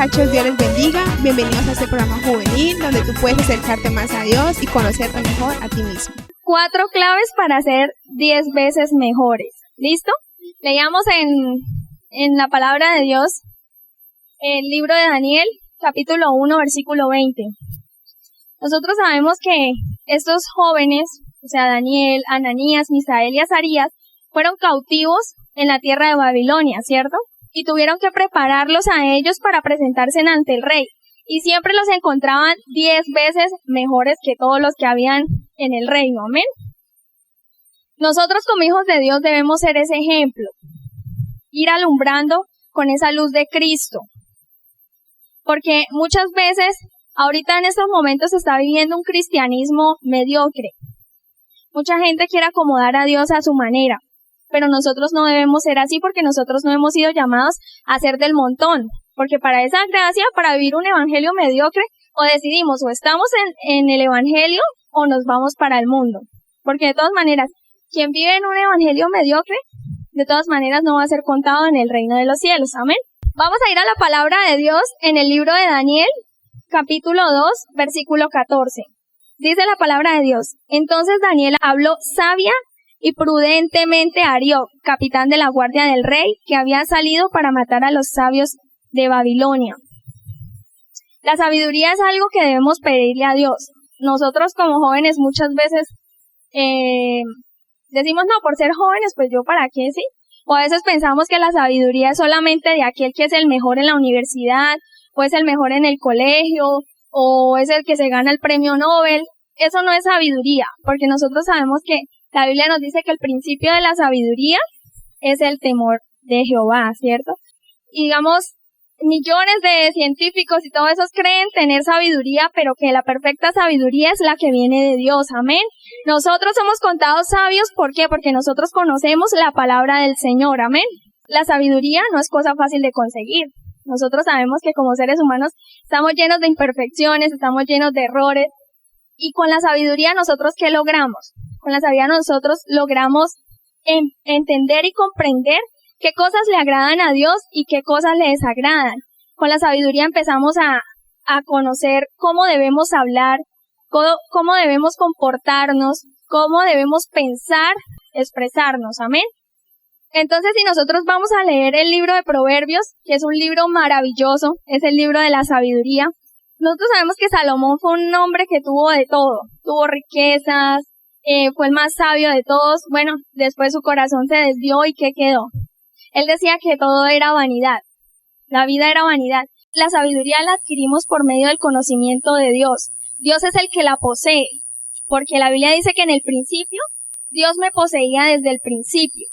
muchachos, Dios les bendiga. Bienvenidos a este programa juvenil donde tú puedes acercarte más a Dios y conocerte mejor a ti mismo. 4 claves para ser 10 veces mejores. ¿Listo? Leíamos en la palabra de Dios el libro de Daniel, capítulo 1, versículo 20. Nosotros sabemos que estos jóvenes, o sea, Daniel, Ananías, Misael y Azarías, fueron cautivos en la tierra de Babilonia, ¿cierto? Y tuvieron que prepararlos a ellos para presentarse ante el rey. Y siempre los encontraban 10 veces mejores que todos los que habían en el reino. Amén. Nosotros como hijos de Dios debemos ser ese ejemplo. Ir alumbrando con esa luz de Cristo. Porque muchas veces, ahorita en estos momentos se está viviendo un cristianismo mediocre. Mucha gente quiere acomodar a Dios a su manera. Pero nosotros no debemos ser así porque nosotros no hemos sido llamados a ser del montón. Porque para esa gracia, para vivir un evangelio mediocre, o decidimos o estamos en el evangelio o nos vamos para el mundo. Porque de todas maneras, quien vive en un evangelio mediocre, de todas maneras no va a ser contado en el reino de los cielos. Amén. Vamos a ir a la palabra de Dios en el libro de Daniel, capítulo 2, versículo 14. Dice la palabra de Dios: Entonces Daniel habló sabia y prudentemente a Arioc, capitán de la guardia del rey, que había salido para matar a los sabios de Babilonia. La sabiduría es algo que debemos pedirle a Dios. Nosotros como jóvenes muchas veces decimos, no, por ser jóvenes, pues yo para qué, ¿sí? O a veces pensamos que la sabiduría es solamente de aquel que es el mejor en la universidad, o es el mejor en el colegio, o es el que se gana el premio Nobel. Eso no es sabiduría, porque nosotros sabemos que la Biblia nos dice que el principio de la sabiduría es el temor de Jehová, ¿cierto? Y digamos, millones de científicos y todos esos creen tener sabiduría, pero que la perfecta sabiduría es la que viene de Dios, amén. Nosotros somos contados sabios, ¿por qué? Porque nosotros conocemos la palabra del Señor, amén. La sabiduría no es cosa fácil de conseguir. Nosotros sabemos que como seres humanos estamos llenos de imperfecciones, estamos llenos de errores. Y con la sabiduría nosotros, ¿qué logramos? Con la sabiduría nosotros logramos entender y comprender qué cosas le agradan a Dios y qué cosas le desagradan. Con la sabiduría empezamos a conocer cómo debemos hablar, cómo debemos comportarnos, cómo debemos pensar, expresarnos. Amén. Entonces, si nosotros vamos a leer el libro de Proverbios, que es un libro maravilloso, es el libro de la sabiduría, nosotros sabemos que Salomón fue un hombre que tuvo de todo. Tuvo riquezas, fue el más sabio de todos. Bueno, después su corazón se desvió y ¿qué quedó? Él decía que todo era vanidad. La vida era vanidad. La sabiduría la adquirimos por medio del conocimiento de Dios. Dios es el que la posee. Porque la Biblia dice que en el principio, Dios me poseía desde el principio.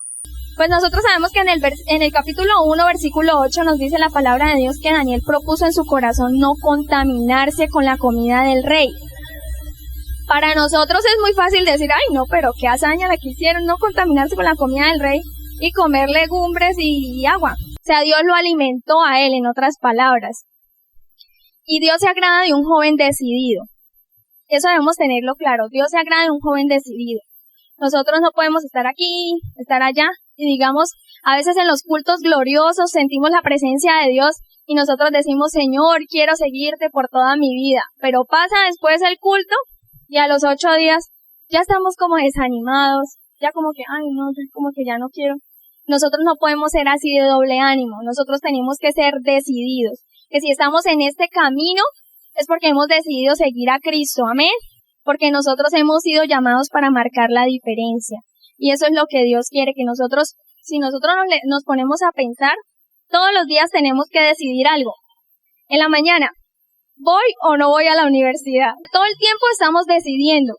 Pues nosotros sabemos que en el capítulo 1, versículo 8 nos dice la palabra de Dios que Daniel propuso en su corazón no contaminarse con la comida del rey. Para nosotros es muy fácil decir, ay no, pero qué hazaña la que hicieron, no contaminarse con la comida del rey y comer legumbres y agua. O sea, Dios lo alimentó a él, en otras palabras. Y Dios se agrada de un joven decidido. Eso debemos tenerlo claro. Dios se agrada de un joven decidido. Nosotros no podemos estar aquí, estar allá. Y digamos, a veces en los cultos gloriosos sentimos la presencia de Dios y nosotros decimos, Señor, quiero seguirte por toda mi vida. Pero pasa después el culto y a los 8 días ya estamos como desanimados, ya como que, ay no, como que ya no quiero. Nosotros no podemos ser así de doble ánimo, nosotros tenemos que ser decididos. Que si estamos en este camino es porque hemos decidido seguir a Cristo, amén. Porque nosotros hemos sido llamados para marcar la diferencia. Y eso es lo que Dios quiere, que nosotros, si nosotros nos ponemos a pensar, todos los días tenemos que decidir algo. En la mañana, ¿voy o no voy a la universidad? Todo el tiempo estamos decidiendo,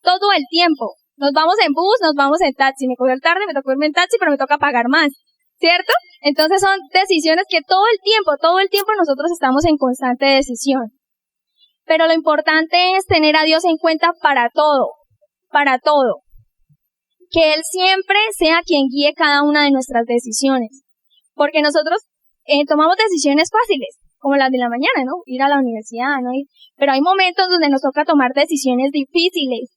todo el tiempo. Nos vamos en bus, nos vamos en taxi. Me cogió el tarde, me tocó irme en taxi, pero me toca pagar más, ¿cierto? Entonces son decisiones que todo el tiempo nosotros estamos en constante decisión. Pero lo importante es tener a Dios en cuenta para todo, para todo. Que Él siempre sea quien guíe cada una de nuestras decisiones. Porque nosotros tomamos decisiones fáciles, como las de la mañana, ¿no? Ir a la universidad, ¿no? Pero hay momentos donde nos toca tomar decisiones difíciles,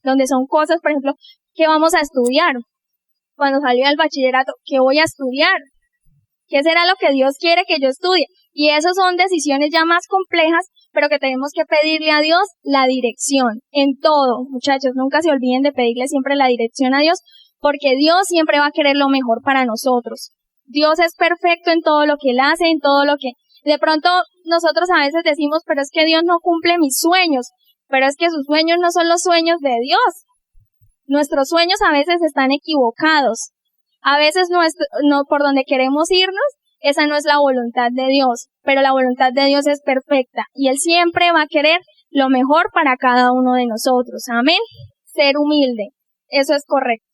donde son cosas, por ejemplo, ¿qué vamos a estudiar? Cuando salí del bachillerato, ¿qué voy a estudiar? ¿Qué será lo que Dios quiere que yo estudie? Y esas son decisiones ya más complejas, pero que tenemos que pedirle a Dios la dirección en todo. Muchachos, nunca se olviden de pedirle siempre la dirección a Dios, porque Dios siempre va a querer lo mejor para nosotros. Dios es perfecto en todo lo que Él hace, en todo lo que... De pronto nosotros a veces decimos, pero es que Dios no cumple mis sueños, pero es que sus sueños no son los sueños de Dios. Nuestros sueños a veces están equivocados. A veces no por donde queremos irnos, esa no es la voluntad de Dios, pero la voluntad de Dios es perfecta y Él siempre va a querer lo mejor para cada uno de nosotros. Amén. Ser humilde. Eso es correcto.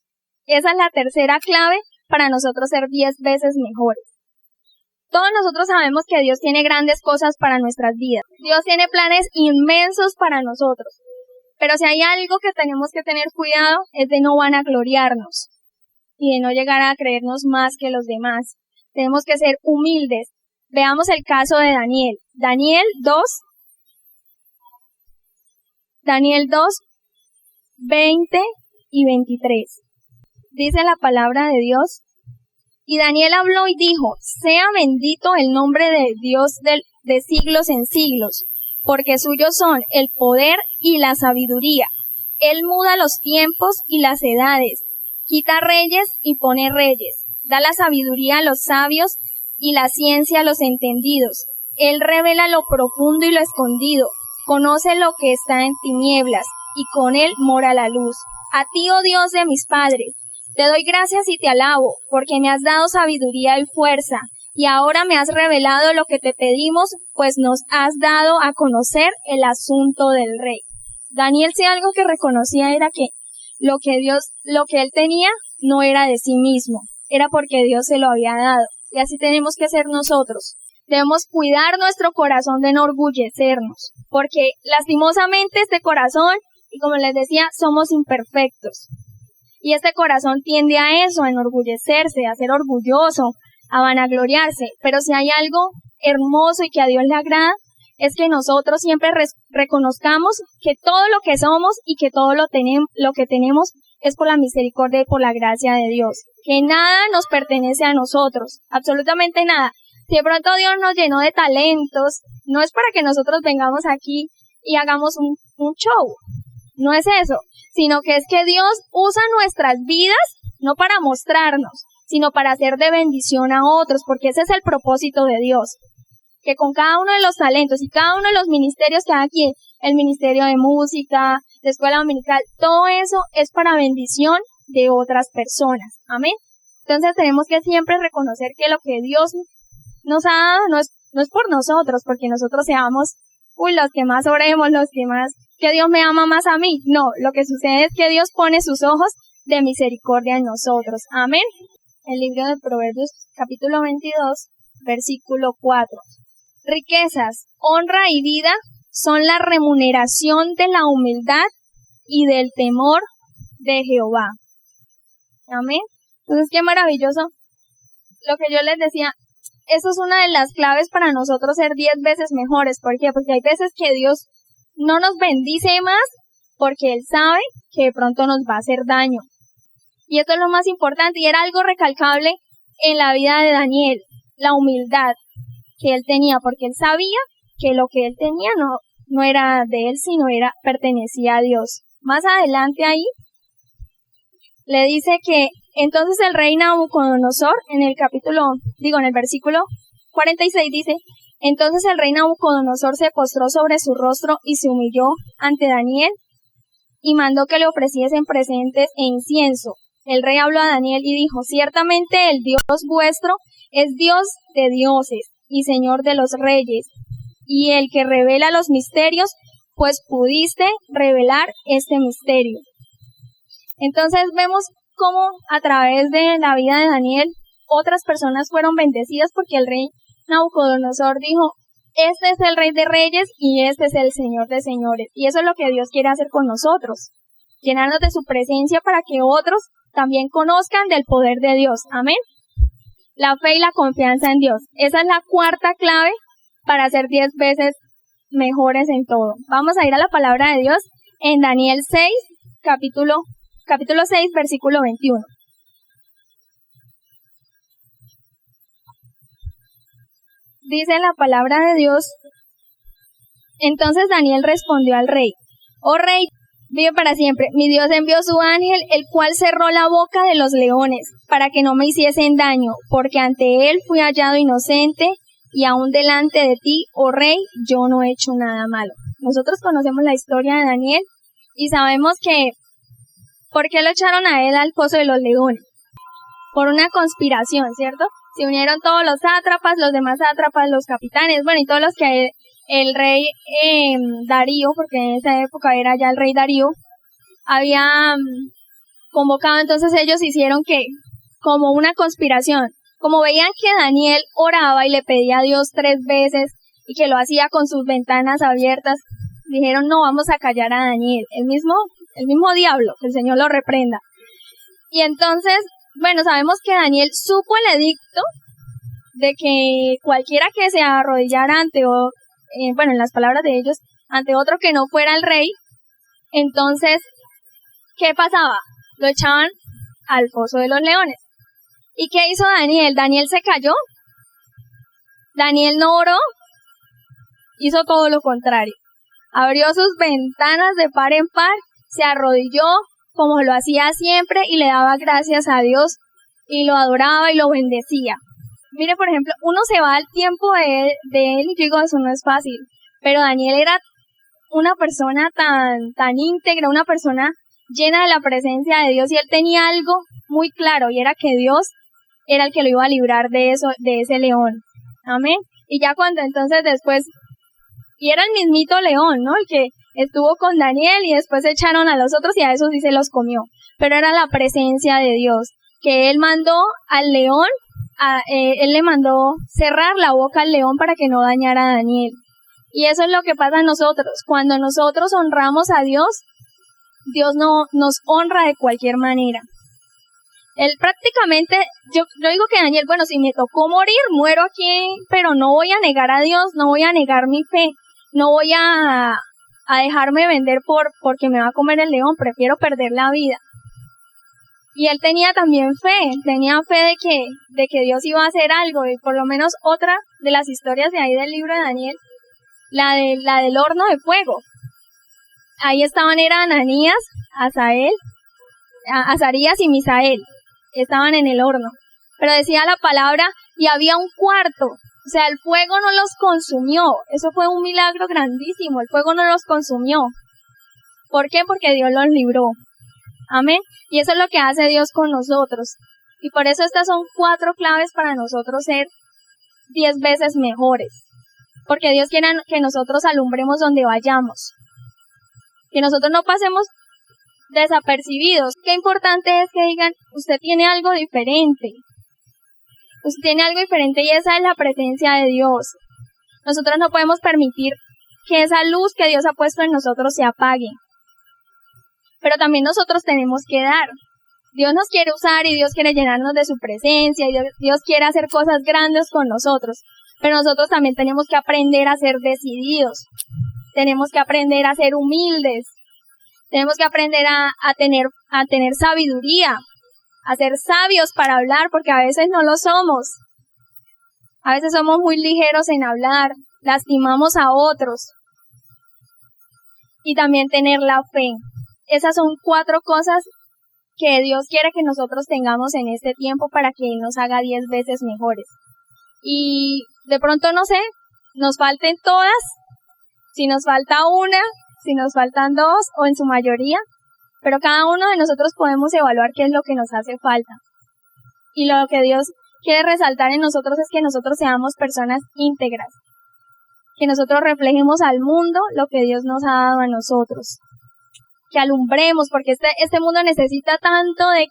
Esa es la tercera clave para nosotros ser 10 veces mejores. Todos nosotros sabemos que Dios tiene grandes cosas para nuestras vidas. Dios tiene planes inmensos para nosotros. Pero si hay algo que tenemos que tener cuidado es de no vanagloriarnos y de no llegar a creernos más que los demás. Tenemos que ser humildes. Veamos el caso de Daniel. Daniel 2, 20 y 23. Dice la palabra de Dios. Y Daniel habló y dijo, sea bendito el nombre de Dios de siglos en siglos, porque suyos son el poder y la sabiduría. Él muda los tiempos y las edades, quita reyes y pone reyes, da la sabiduría a los sabios y la ciencia a los entendidos. Él revela lo profundo y lo escondido, conoce lo que está en tinieblas, y con él mora la luz. A ti, oh Dios de mis padres, te doy gracias y te alabo, porque me has dado sabiduría y fuerza, y ahora me has revelado lo que te pedimos, pues nos has dado a conocer el asunto del rey. Daniel, si algo que reconocía era que lo que él tenía no era de sí mismo, era porque Dios se lo había dado, y así tenemos que ser nosotros. Debemos cuidar nuestro corazón de enorgullecernos, porque lastimosamente este corazón, y como les decía, somos imperfectos. Y este corazón tiende a eso, a enorgullecerse, a ser orgulloso, a vanagloriarse. Pero si hay algo hermoso y que a Dios le agrada, es que nosotros siempre reconozcamos que todo lo que somos y que todo lo que tenemos es por la misericordia y por la gracia de Dios. Que nada nos pertenece a nosotros, absolutamente nada. Si de pronto Dios nos llenó de talentos, no es para que nosotros vengamos aquí y hagamos un show. No es eso, sino que es que Dios usa nuestras vidas no para mostrarnos, sino para ser de bendición a otros, porque ese es el propósito de Dios. Que con cada uno de los talentos y cada uno de los ministerios que hay aquí, el ministerio de música, de escuela dominical, todo eso es para bendición de otras personas. Amén. Entonces tenemos que siempre reconocer que lo que Dios nos ha dado no es por nosotros, porque nosotros seamos, los que más oremos, los que más, que Dios me ama más a mí. No, lo que sucede es que Dios pone sus ojos de misericordia en nosotros. Amén. El libro de Proverbios, capítulo 22, versículo 4. Riquezas, honra y vida son la remuneración de la humildad y del temor de Jehová. Amén. Entonces, qué maravilloso. Lo que yo les decía, eso es una de las claves para nosotros ser 10 veces mejores. ¿Por qué? Porque hay veces que Dios no nos bendice más porque Él sabe que de pronto nos va a hacer daño. Y esto es lo más importante, y era algo recalcable en la vida de Daniel, la humildad que él tenía, porque él sabía que lo que él tenía no era de él, sino pertenecía a Dios. Más adelante ahí le dice que entonces el rey Nabucodonosor, en el versículo 46 dice, entonces el rey Nabucodonosor se postró sobre su rostro y se humilló ante Daniel y mandó que le ofreciesen presentes e incienso. El rey habló a Daniel y dijo, ciertamente el Dios vuestro es Dios de dioses y Señor de los reyes, y el que revela los misterios, pues pudiste revelar este misterio. Entonces vemos cómo a través de la vida de Daniel, otras personas fueron bendecidas porque el rey Nabucodonosor dijo, este es el Rey de Reyes y este es el Señor de Señores. Y eso es lo que Dios quiere hacer con nosotros, llenarnos de su presencia para que otros también conozcan del poder de Dios. Amén. La fe y la confianza en Dios. Esa es la cuarta clave para ser 10 veces mejores en todo. Vamos a ir a la palabra de Dios en Daniel 6, capítulo 6, versículo 21. dice la palabra de Dios: entonces Daniel respondió al rey: oh rey, vive para siempre. Mi Dios envió su ángel, el cual cerró la boca de los leones, para que no me hiciesen daño, porque ante él fui hallado inocente, y aún delante de ti, oh rey, yo no he hecho nada malo. Nosotros conocemos la historia de Daniel y sabemos que ¿por qué lo echaron a él al foso de los leones? Por una conspiración, ¿cierto? Se unieron todos los sátrapas, los demás sátrapas, los capitanes, bueno, y todos los que el rey Darío, porque en esa época era ya el rey Darío, había convocado. Entonces ellos hicieron que, como una conspiración, como veían que Daniel oraba y le pedía a Dios 3 veces y que lo hacía con sus ventanas abiertas, dijeron: no, vamos a callar a Daniel, el mismo diablo, que el Señor lo reprenda. Y entonces, bueno, sabemos que Daniel supo el edicto de que cualquiera que se arrodillara ante, en las palabras de ellos, ante otro que no fuera el rey, entonces, ¿qué pasaba? Lo echaban al foso de los leones. ¿Y qué hizo Daniel? Daniel se cayó. Daniel no oró. Hizo todo lo contrario. Abrió sus ventanas de par en par, se arrodilló como lo hacía siempre y le daba gracias a Dios y lo adoraba y lo bendecía. Mire, por ejemplo, uno se va al tiempo de él y yo digo, eso no es fácil. Pero Daniel era una persona tan íntegra, una persona llena de la presencia de Dios, y él tenía algo muy claro, y era que Dios era el que lo iba a librar de ese león. Amén. Y ya cuando entonces después, y era el mismito león, ¿no? El que estuvo con Daniel y después echaron a los otros y a esos sí se los comió. Pero era la presencia de Dios, que él mandó al león, él le mandó cerrar la boca al león para que no dañara a Daniel. Y eso es lo que pasa a nosotros. Cuando nosotros honramos a Dios, Dios no nos honra de cualquier manera. Él prácticamente, yo digo que Daniel, bueno, si me tocó morir, muero aquí, pero no voy a negar a Dios, no voy a negar mi fe, no voy a dejarme vender porque me va a comer el león, prefiero perder la vida. Y él tenía también fe, de que Dios iba a hacer algo, y por lo menos otra de las historias de ahí del libro de Daniel, la del horno de fuego. Ahí estaban, eran Ananías, Azarías y Misael. Estaban en el horno. Pero decía la palabra, y había un cuarto. O sea, el fuego no los consumió. Eso fue un milagro grandísimo. El fuego no los consumió. ¿Por qué? Porque Dios los libró. Amén. Y eso es lo que hace Dios con nosotros. Y por eso estas son 4 claves para nosotros ser 10 veces mejores. Porque Dios quiere que nosotros alumbremos donde vayamos. Que nosotros no pasemos desapercibidos. Qué importante es que digan, usted tiene algo diferente. Usted tiene algo diferente, y esa es la presencia de Dios. Nosotros no podemos permitir que esa luz que Dios ha puesto en nosotros se apague. Pero también nosotros tenemos que dar. Dios nos quiere usar y Dios quiere llenarnos de su presencia, y Dios quiere hacer cosas grandes con nosotros. Pero nosotros también tenemos que aprender a ser decididos. Tenemos que aprender a ser humildes. Tenemos que aprender a tener sabiduría, a ser sabios para hablar, porque a veces no lo somos. A veces somos muy ligeros en hablar, lastimamos a otros. Y también tener la fe. Esas son 4 cosas que Dios quiere que nosotros tengamos en este tiempo para que Él nos haga 10 veces mejores. Y de pronto, no sé, nos falten todas, si nos falta una, si nos faltan 2 o en su mayoría, pero cada uno de nosotros podemos evaluar qué es lo que nos hace falta. Y lo que Dios quiere resaltar en nosotros es que nosotros seamos personas íntegras, que nosotros reflejemos al mundo lo que Dios nos ha dado a nosotros, que alumbremos, porque este mundo necesita tanto de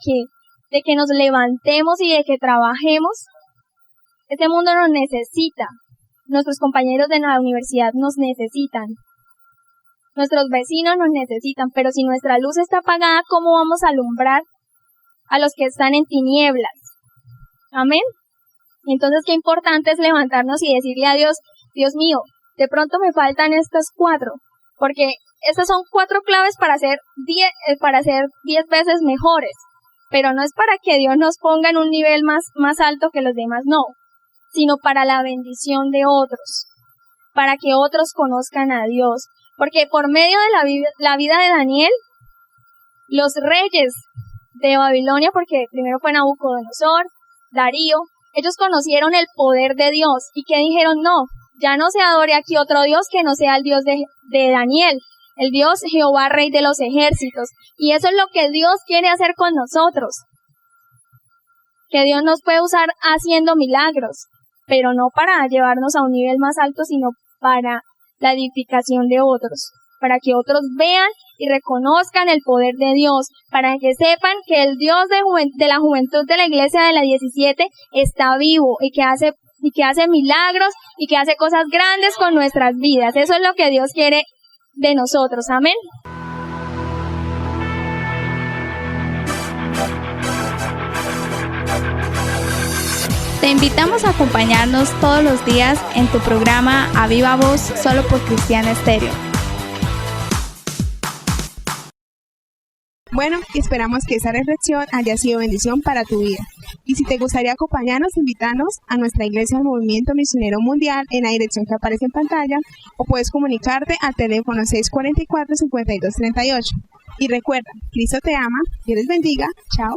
que nos levantemos y de que trabajemos. Este mundo nos necesita, nuestros compañeros de la universidad nos necesitan. Nuestros vecinos nos necesitan, pero si nuestra luz está apagada, ¿cómo vamos a alumbrar a los que están en tinieblas? Amén. Entonces, qué importante es levantarnos y decirle a Dios, Dios mío, de pronto me faltan estas 4, porque estas son 4 claves para ser 10 veces mejores, pero no es para que Dios nos ponga en un nivel más alto que los demás, no, sino para la bendición de otros, para que otros conozcan a Dios. Porque por medio de la vida de Daniel, los reyes de Babilonia, porque primero fue Nabucodonosor, Darío, ellos conocieron el poder de Dios y que dijeron, no, ya no se adore aquí otro Dios que no sea el Dios de Daniel, el Dios Jehová, Rey de los ejércitos. Y eso es lo que Dios quiere hacer con nosotros. Que Dios nos puede usar haciendo milagros, pero no para llevarnos a un nivel más alto, sino para la edificación de otros, para que otros vean y reconozcan el poder de Dios, para que sepan que el Dios de la juventud de la iglesia de la 17 está vivo y que hace milagros y que hace cosas grandes con nuestras vidas. Eso es lo que Dios quiere de nosotros. Amén. Te invitamos a acompañarnos todos los días en tu programa A Viva Voz, solo por Cristiana Estéreo. Bueno, esperamos que esa reflexión haya sido bendición para tu vida. Y si te gustaría acompañarnos, invítanos a nuestra iglesia del Movimiento Misionero Mundial en la dirección que aparece en pantalla, o puedes comunicarte al teléfono 644-5238. Y recuerda, Cristo te ama, Dios les bendiga, chao.